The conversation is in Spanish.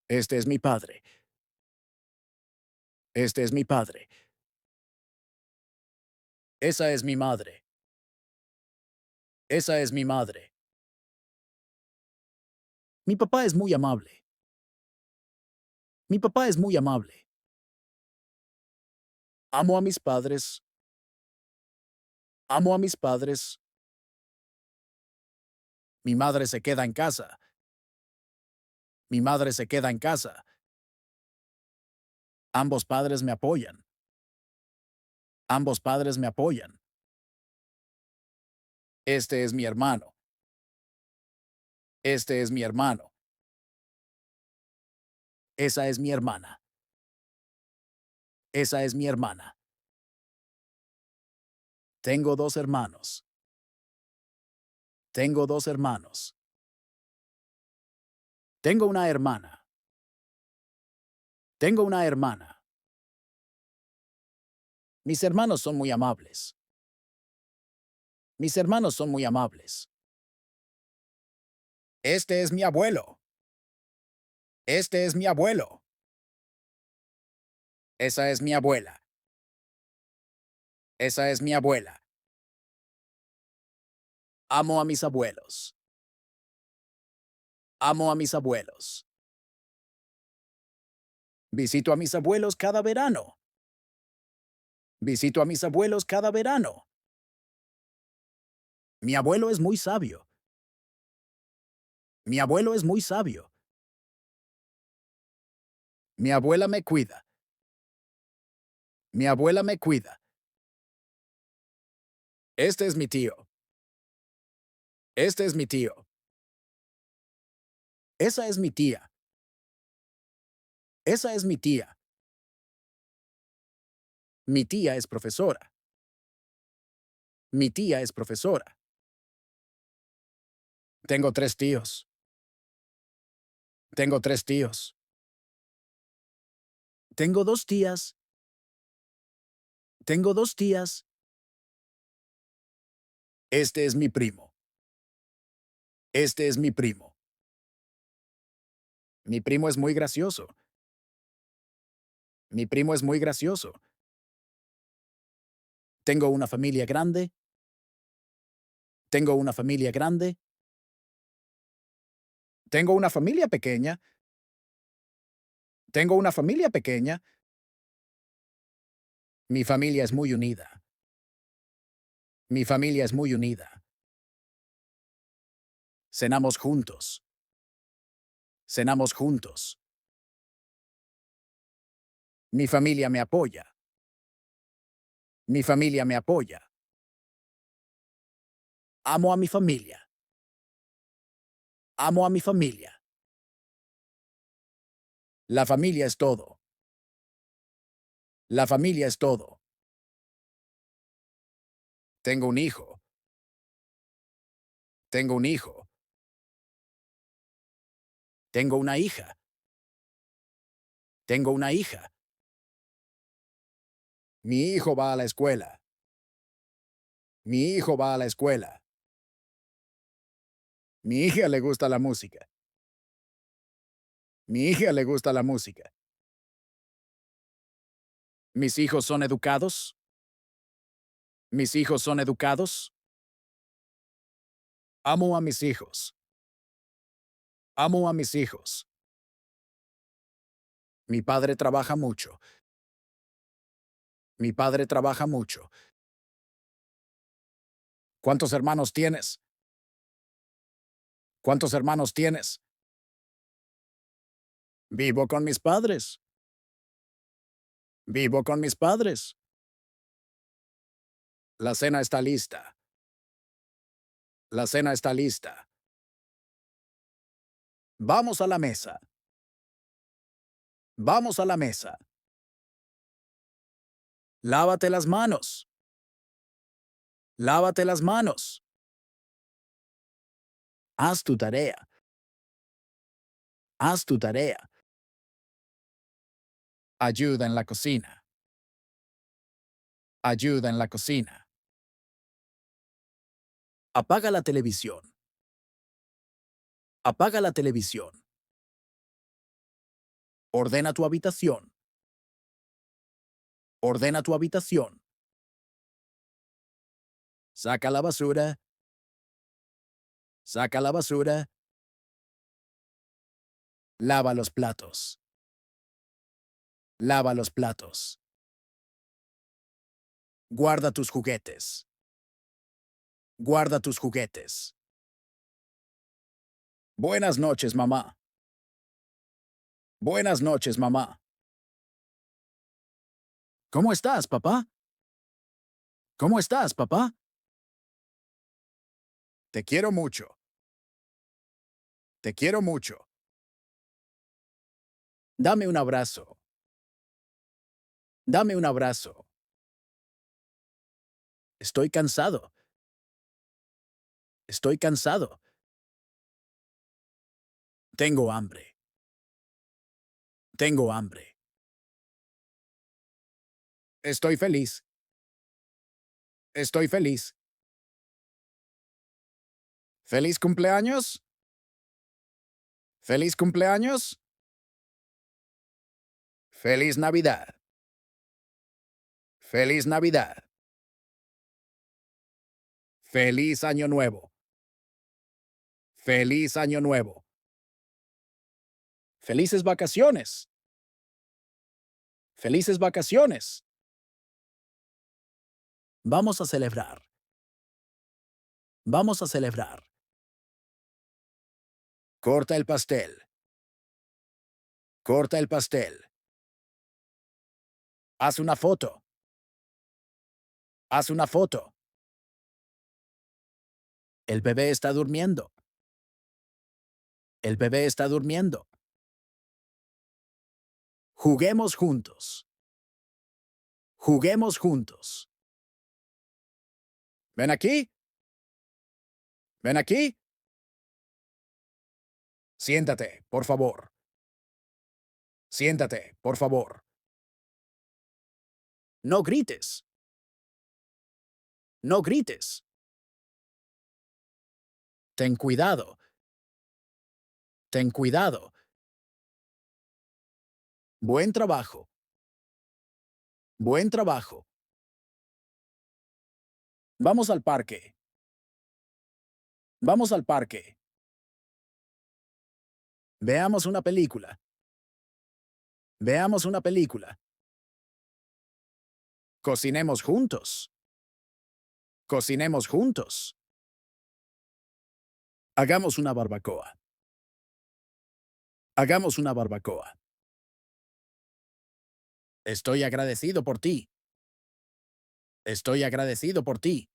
Este es mi padre. Este es mi padre. Esa es mi madre. Esa es mi madre. Mi papá es muy amable. Mi papá es muy amable. Amo a mis padres. Amo a mis padres. Mi madre se queda en casa. Mi madre se queda en casa. Ambos padres me apoyan. Ambos padres me apoyan. Este es mi hermano. Este es mi hermano. Esa es mi hermana. Esa es mi hermana. Tengo dos hermanos. Tengo dos hermanos. Tengo una hermana. Tengo una hermana. Mis hermanos son muy amables. Mis hermanos son muy amables. Este es mi abuelo. Este es mi abuelo. Esa es mi abuela. Esa es mi abuela. Amo a mis abuelos. Amo a mis abuelos. Visito a mis abuelos cada verano. Visito a mis abuelos cada verano. Mi abuelo es muy sabio. Mi abuelo es muy sabio. Mi abuela me cuida. Mi abuela me cuida. Este es mi tío. Este es mi tío. Esa es mi tía. Esa es mi tía. Mi tía es profesora. Mi tía es profesora. Tengo tres tíos. Tengo tres tíos. Tengo dos tías. Tengo dos tías. Este es mi primo. Este es mi primo. Mi primo es muy gracioso. Mi primo es muy gracioso. Tengo una familia grande. Tengo una familia grande. Tengo una familia pequeña. Tengo una familia pequeña. Mi familia es muy unida. Mi familia es muy unida. Cenamos juntos. Cenamos juntos. Mi familia me apoya. Mi familia me apoya. Amo a mi familia. Amo a mi familia. La familia es todo. La familia es todo. Tengo un hijo. Tengo un hijo. Tengo una hija. Tengo una hija. Mi hijo va a la escuela. Mi hijo va a la escuela. Mi hija le gusta la música. Mi hija le gusta la música. Mis hijos son educados. Mis hijos son educados. Amo a mis hijos. Amo a mis hijos. Mi padre trabaja mucho. Mi padre trabaja mucho. ¿Cuántos hermanos tienes? ¿Cuántos hermanos tienes? Vivo con mis padres. Vivo con mis padres. La cena está lista. La cena está lista. Vamos a la mesa. Vamos a la mesa. Lávate las manos. Lávate las manos. Haz tu tarea. Haz tu tarea. Ayuda en la cocina. Ayuda en la cocina. Apaga la televisión. Apaga la televisión. Ordena tu habitación. Ordena tu habitación. Saca la basura. Saca la basura. Lava los platos. Lava los platos. Guarda tus juguetes. Guarda tus juguetes. Buenas noches, mamá. Buenas noches, mamá. ¿Cómo estás, papá? ¿Cómo estás, papá? Te quiero mucho. Te quiero mucho. Dame un abrazo. Dame un abrazo. Estoy cansado. Estoy cansado. Tengo hambre. Tengo hambre. Estoy feliz. Estoy feliz. ¿Feliz cumpleaños? ¿Feliz cumpleaños? ¡Feliz Navidad! ¡Feliz Navidad! ¡Feliz Año Nuevo! ¡Feliz Año Nuevo! ¡Felices vacaciones! ¡Felices vacaciones! Vamos a celebrar. Vamos a celebrar. Corta el pastel. Corta el pastel. Haz una foto. Haz una foto. El bebé está durmiendo. El bebé está durmiendo. Juguemos juntos. Juguemos juntos. Ven aquí. Ven aquí. Siéntate, por favor. Siéntate, por favor. No grites. No grites. Ten cuidado. Ten cuidado. Buen trabajo. Buen trabajo. Vamos al parque. Vamos al parque. Veamos una película. Veamos una película. Cocinemos juntos. Cocinemos juntos. Hagamos una barbacoa. Hagamos una barbacoa. Estoy agradecido por ti. Estoy agradecido por ti.